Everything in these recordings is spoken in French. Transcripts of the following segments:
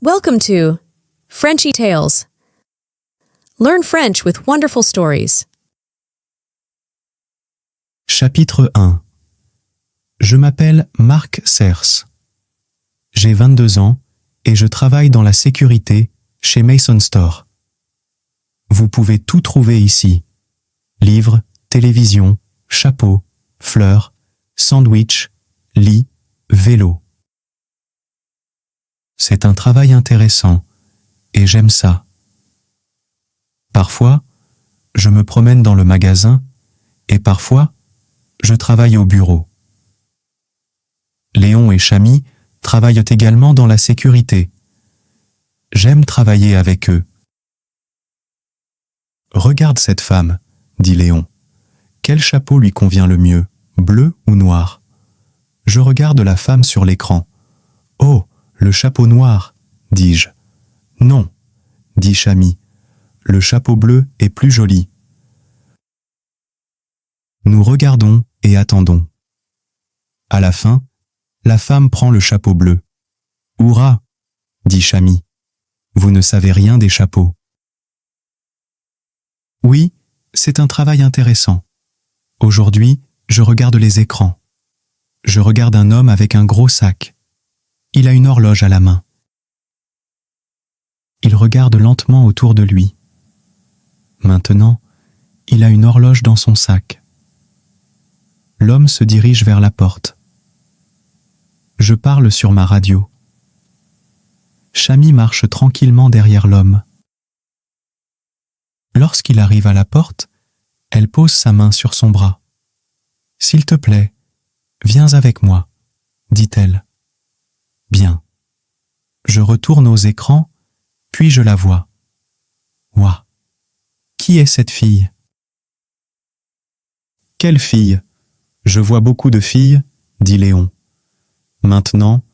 Welcome to Frenchy Tales. Learn French with wonderful stories. Chapitre 1. Je m'appelle Marc Sers. J'ai 22 ans et je travaille dans la sécurité chez Mason Store. Vous pouvez tout trouver ici. Livres, télévision, chapeaux, fleurs, sandwichs, lits, vélos. C'est un travail intéressant et j'aime ça. Parfois, je me promène dans le magasin et parfois, je travaille au bureau. Léon et Chamy travaillent également dans la sécurité. J'aime travailler avec eux. Regarde cette femme, dit Léon. Quel chapeau lui convient le mieux, bleu ou noir? Je regarde la femme sur l'écran. Oh, le chapeau noir, dis-je. Non, dit Chamy. Le chapeau bleu est plus joli. Nous regardons et attendons. À la fin, la femme prend le chapeau bleu. Hourra, dit Chamy. Vous ne savez rien des chapeaux. Oui, c'est un travail intéressant. Aujourd'hui, je regarde les écrans. Je regarde un homme avec un gros sac. Il a une horloge à la main. Il regarde lentement autour de lui. Maintenant, il a une horloge dans son sac. L'homme se dirige vers la porte. Je parle sur ma radio. Chamy marche tranquillement derrière l'homme. Lorsqu'il arrive à la porte, elle pose sa main sur son bras. « S'il te plaît, viens avec moi, » dit-elle. Bien. Je retourne aux écrans, puis je la vois. Ouah! Qui est cette fille? Quelle fille? Je vois beaucoup de filles, dit Léon. Maintenant,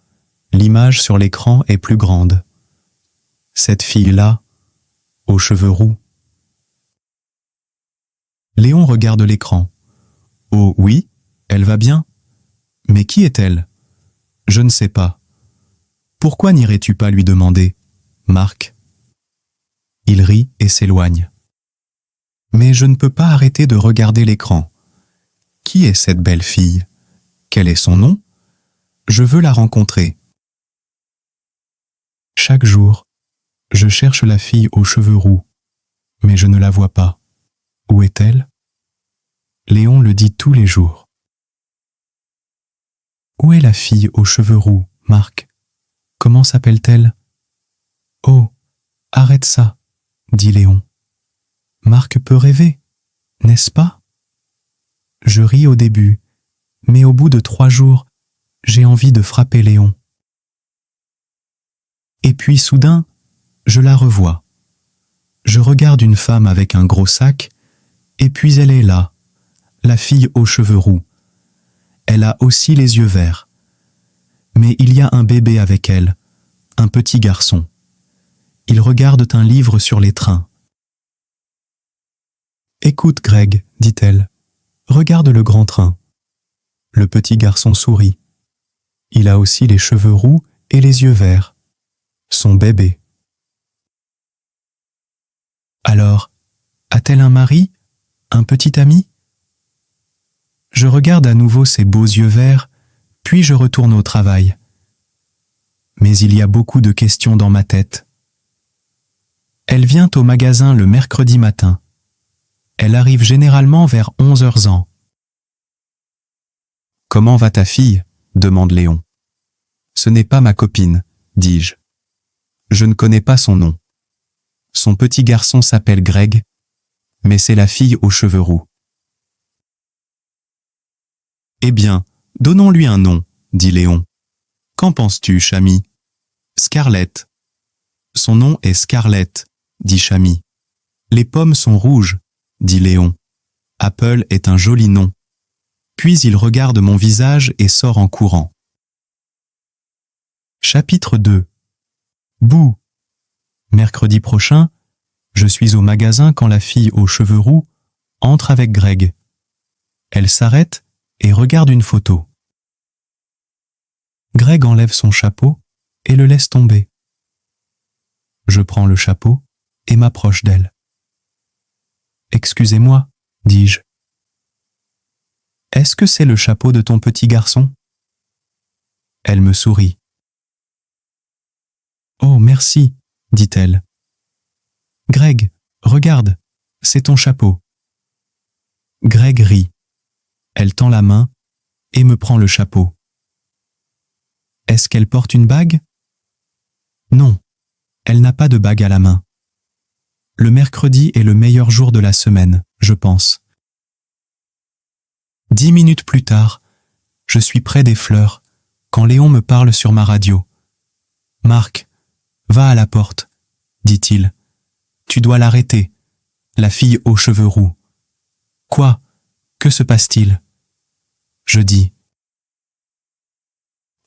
l'image sur l'écran est plus grande. Cette fille-là, aux cheveux roux. Léon regarde l'écran. Oh oui, elle va bien. Mais qui est-elle? Je ne sais pas. Pourquoi n'irais-tu pas lui demander, Marc? Il rit et s'éloigne. Mais je ne peux pas arrêter de regarder l'écran. Qui est cette belle fille? Quel est son nom? Je veux la rencontrer. Chaque jour, je cherche la fille aux cheveux roux, mais je ne la vois pas. Où est-elle? Léon le dit tous les jours. Où est la fille aux cheveux roux, Marc? Comment s'appelle-t-elle? Oh, arrête ça, dit Léon. Marc peut rêver, n'est-ce pas? Je ris au début, mais au bout de 3 jours, j'ai envie de frapper Léon. Et puis soudain, je la revois. Je regarde une femme avec un gros sac, et puis elle est là, la fille aux cheveux roux. Elle a aussi les yeux verts. Mais il y a un bébé avec elle, un petit garçon. Ils regardent un livre sur les trains. « Écoute, Greg, dit-elle, regarde le grand train. » Le petit garçon sourit. Il a aussi les cheveux roux et les yeux verts. Son bébé. Alors, a-t-elle un mari, un petit ami? Je regarde à nouveau ses beaux yeux verts, puis je retourne au travail. Mais il y a beaucoup de questions dans ma tête. Elle vient au magasin le mercredi matin. Elle arrive généralement vers 11h. « Comment va ta fille ?» demande Léon. « Ce n'est pas ma copine, dis-je. Je ne connais pas son nom. Son petit garçon s'appelle Greg, mais c'est la fille aux cheveux roux. » « Eh bien, donnons-lui un nom, » dit Léon. « Qu'en penses-tu, Chamy? »« Scarlett. »« Son nom est Scarlett, » dit Chamy. « Les pommes sont rouges, » dit Léon. « Apple est un joli nom. » Puis il regarde mon visage et sort en courant. Chapitre 2. Bouh! Mercredi prochain, je suis au magasin quand la fille aux cheveux roux entre avec Greg. Elle s'arrête et regarde une photo. Greg enlève son chapeau et le laisse tomber. Je prends le chapeau et m'approche d'elle. Excusez-moi, dis-je. Est-ce que c'est le chapeau de ton petit garçon? Elle me sourit. Oh, merci, dit-elle. Greg, regarde, c'est ton chapeau. Greg rit. Elle tend la main et me prend le chapeau. Est-ce qu'elle porte une bague? Non, elle n'a pas de bague à la main. Le mercredi est le meilleur jour de la semaine, je pense. 10 minutes plus tard, je suis près des fleurs quand Léon me parle sur ma radio. Marc, va à la porte, dit-il. Tu dois l'arrêter, la fille aux cheveux roux. Quoi? Que se passe-t-il? Je dis.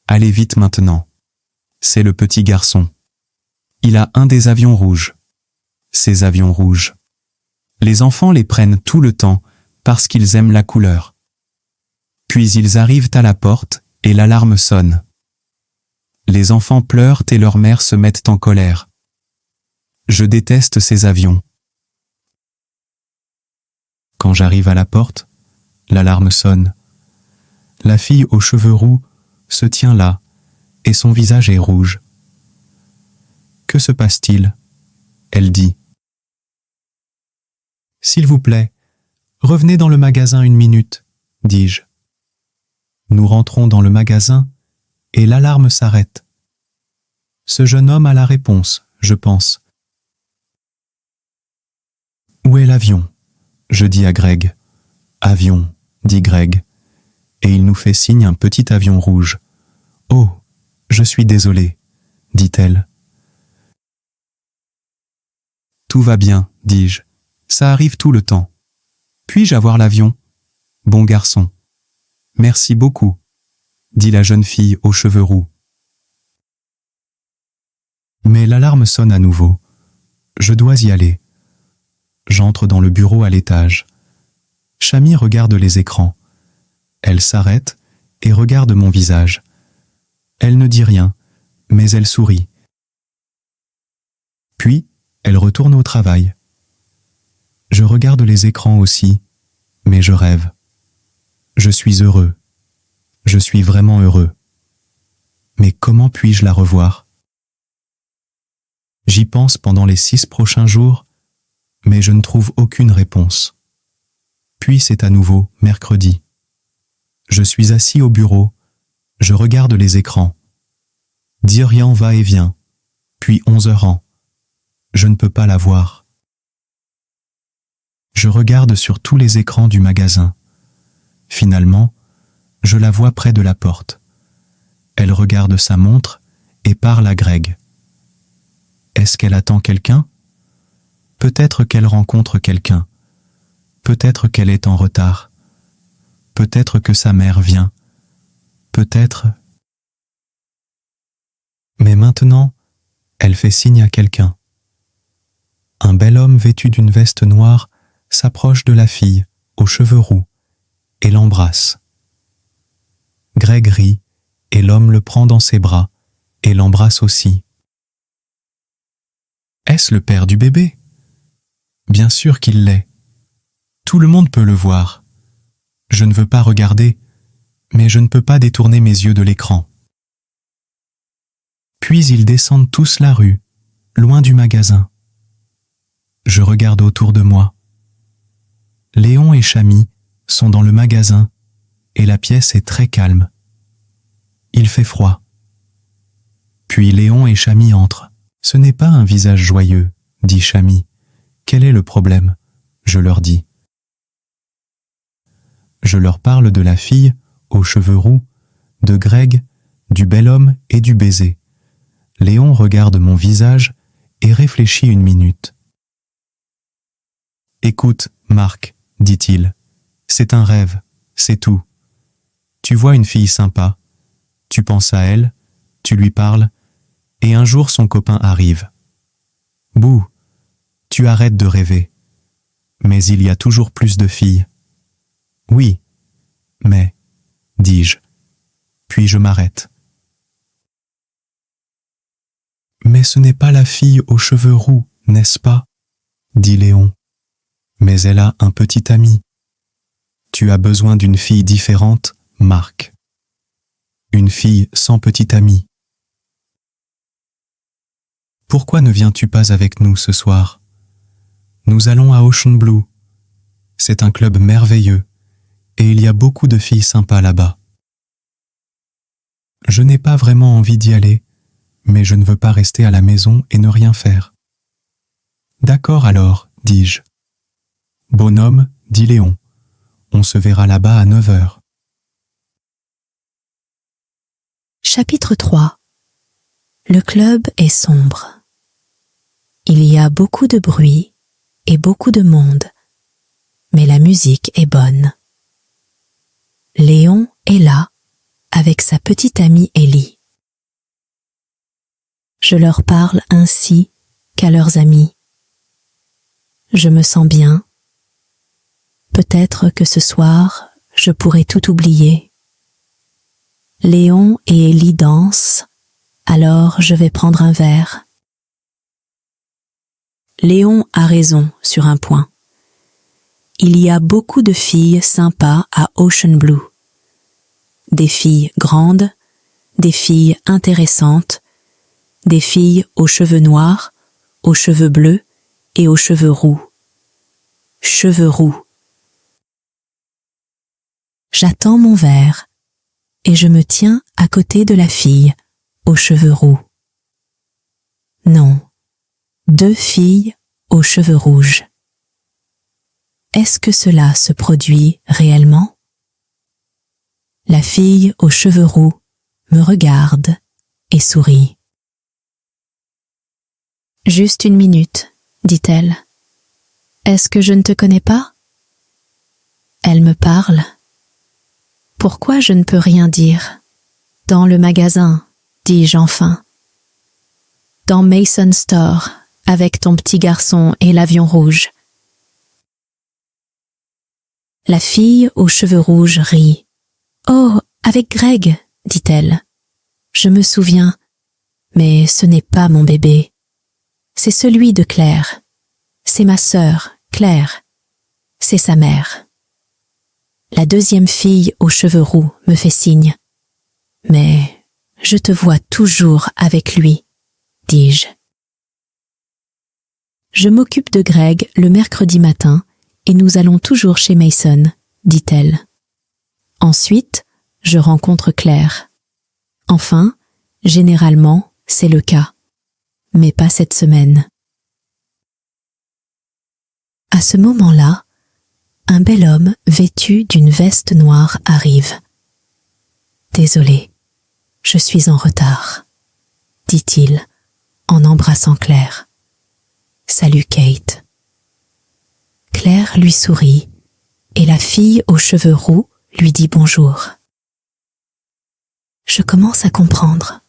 Allez vite maintenant. C'est le petit garçon. Il a un des avions rouges. Ces avions rouges. Les enfants les prennent tout le temps parce qu'ils aiment la couleur. Puis ils arrivent à la porte et l'alarme sonne. Les enfants pleurent et leurs mères se mettent en colère. Je déteste ces avions. Quand j'arrive à la porte, l'alarme sonne. La fille aux cheveux roux se tient là et son visage est rouge. Que se passe-t-il? Elle dit. S'il vous plaît, revenez dans le magasin 1 minute, dis-je. Nous rentrons dans le magasin et l'alarme s'arrête. Ce jeune homme a la réponse, je pense. Où est l'avion? Je dis à Greg. Avion, dit Greg. Et il nous fait signe un petit avion rouge. Oh, je suis désolé, dit-elle. Tout va bien, dis-je. Ça arrive tout le temps. Puis-je avoir l'avion? Bon garçon. Merci beaucoup, dit la jeune fille aux cheveux roux. Mais l'alarme sonne à nouveau. Je dois y aller. J'entre dans le bureau à l'étage. Chami regarde les écrans. Elle s'arrête et regarde mon visage. Elle ne dit rien, mais elle sourit. Puis, elle retourne au travail. Je regarde les écrans aussi, mais je rêve. Je suis heureux. Je suis vraiment heureux. Mais comment puis-je la revoir? J'y pense pendant les 6 prochains jours, mais je ne trouve aucune réponse. Puis c'est à nouveau mercredi. Je suis assis au bureau, je regarde les écrans. 10 ans va et vient, puis 11 ans. Je ne peux pas la voir. Je regarde sur tous les écrans du magasin. Finalement, je la vois près de la porte. Elle regarde sa montre et parle à Greg. Est-ce qu'elle attend quelqu'un? Peut-être qu'elle rencontre quelqu'un. Peut-être qu'elle est en retard. Peut-être que sa mère vient. Peut-être... Mais maintenant, elle fait signe à quelqu'un. Un bel homme vêtu d'une veste noire s'approche de la fille aux cheveux roux et l'embrasse. Greg rit et l'homme le prend dans ses bras et l'embrasse aussi. Est-ce le père du bébé? Bien sûr qu'il l'est. Tout le monde peut le voir. Je ne veux pas regarder, mais je ne peux pas détourner mes yeux de l'écran. Puis ils descendent tous la rue, loin du magasin. Je regarde autour de moi. Léon et Chami sont dans le magasin et la pièce est très calme. Il fait froid. Puis Léon et Chami entrent. Ce n'est pas un visage joyeux, dit Chami. Quel est le problème? Je leur dis. Je leur parle de la fille aux cheveux roux, de Greg, du bel homme et du baiser. Léon regarde mon visage et réfléchit 1 minute. Écoute, Marc, dit-il, c'est un rêve, c'est tout. Tu vois une fille sympa, tu penses à elle, tu lui parles, et un jour son copain arrive. Bouh, tu arrêtes de rêver. Mais il y a toujours plus de filles. Oui, mais, dis-je, puis je m'arrête. Mais ce n'est pas la fille aux cheveux roux, n'est-ce pas? Dit Léon. Mais elle a un petit ami. Tu as besoin d'une fille différente, Marc. Une fille sans petit ami. Pourquoi ne viens-tu pas avec nous ce soir? Nous allons à Ocean Blue. C'est un club merveilleux et il y a beaucoup de filles sympas là-bas. Je n'ai pas vraiment envie d'y aller, mais je ne veux pas rester à la maison et ne rien faire. D'accord alors, dis-je. Bonhomme, dit Léon, on se verra là-bas à 9 heures. Chapitre 3. Le club est sombre. Il y a beaucoup de bruit et beaucoup de monde, mais la musique est bonne. Léon est là, avec sa petite amie Ellie. Je leur parle ainsi qu'à leurs amis. Je me sens bien. Peut-être que ce soir, je pourrai tout oublier. Léon et Ellie dansent, alors je vais prendre un verre. Léon a raison sur un point. Il y a beaucoup de filles sympas à Ocean Blue. Des filles grandes, des filles intéressantes, des filles aux cheveux noirs, aux cheveux bleus et aux cheveux roux. Cheveux roux. J'attends mon verre et je me tiens à côté de la fille aux cheveux roux. Non. 2 filles aux cheveux rouges. Est-ce que cela se produit réellement? La fille aux cheveux roux me regarde et sourit. Juste une minute, dit-elle. Est-ce que je ne te connais pas? Elle me parle. Pourquoi je ne peux rien dire? Dans le magasin, dis-je enfin. Dans Mason Store, avec ton petit garçon et l'avion rouge. La fille aux cheveux rouges rit. Oh, avec Greg, dit-elle. Je me souviens, mais ce n'est pas mon bébé. C'est celui de Claire. C'est ma sœur, Claire. C'est sa mère. La deuxième fille aux cheveux roux me fait signe. Mais je te vois toujours avec lui, dis-je. Je m'occupe de Greg le mercredi matin et nous allons toujours chez Mason, dit-elle. Ensuite, je rencontre Claire. Enfin, généralement, c'est le cas. Mais pas cette semaine. À ce moment-là, un bel homme vêtu d'une veste noire arrive. « Désolé, je suis en retard, » dit-il en embrassant Claire. « Salut Kate. » Claire lui sourit et la fille aux cheveux roux lui dit bonjour. Je commence à comprendre.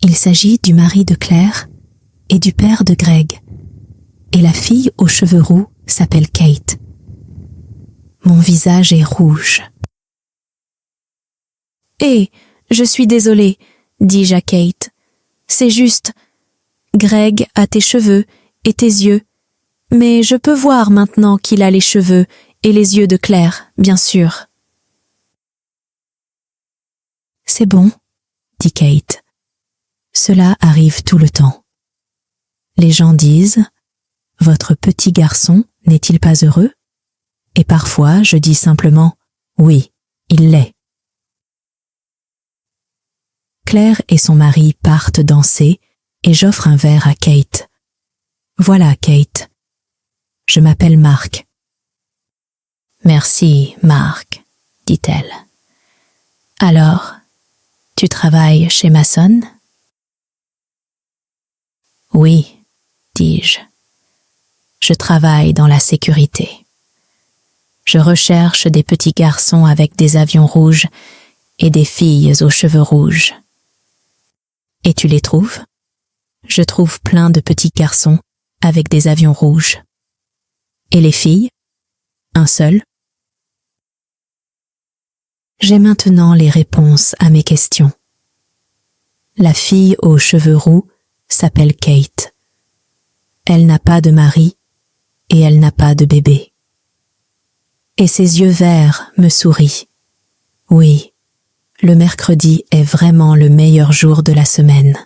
Il s'agit du mari de Claire et du père de Greg, et la fille aux cheveux roux s'appelle Kate. Mon visage est rouge. « Hé, je suis désolée, dis-je à Kate. C'est juste, Greg a tes cheveux et tes yeux, mais je peux voir maintenant qu'il a les cheveux et les yeux de Claire, bien sûr. » C'est bon, dit Kate. Cela arrive tout le temps. Les gens disent « Votre petit garçon n'est-il pas heureux ?» Et parfois je dis simplement « Oui, il l'est. » Claire et son mari partent danser et j'offre un verre à Kate. « Voilà, Kate. Je m'appelle Marc. »« Merci, Marc, » dit-elle. « Alors, tu travailles chez Mason ?»« Oui, dis-je. Je travaille dans la sécurité. Je recherche des petits garçons avec des avions rouges et des filles aux cheveux rouges. Et tu les trouves? Je trouve plein de petits garçons avec des avions rouges. Et les filles? Un seul? J'ai maintenant les réponses à mes questions. La fille aux cheveux roux s'appelle Kate. Elle n'a pas de mari et elle n'a pas de bébé. Et ses yeux verts me sourient. Oui, le mercredi est vraiment le meilleur jour de la semaine.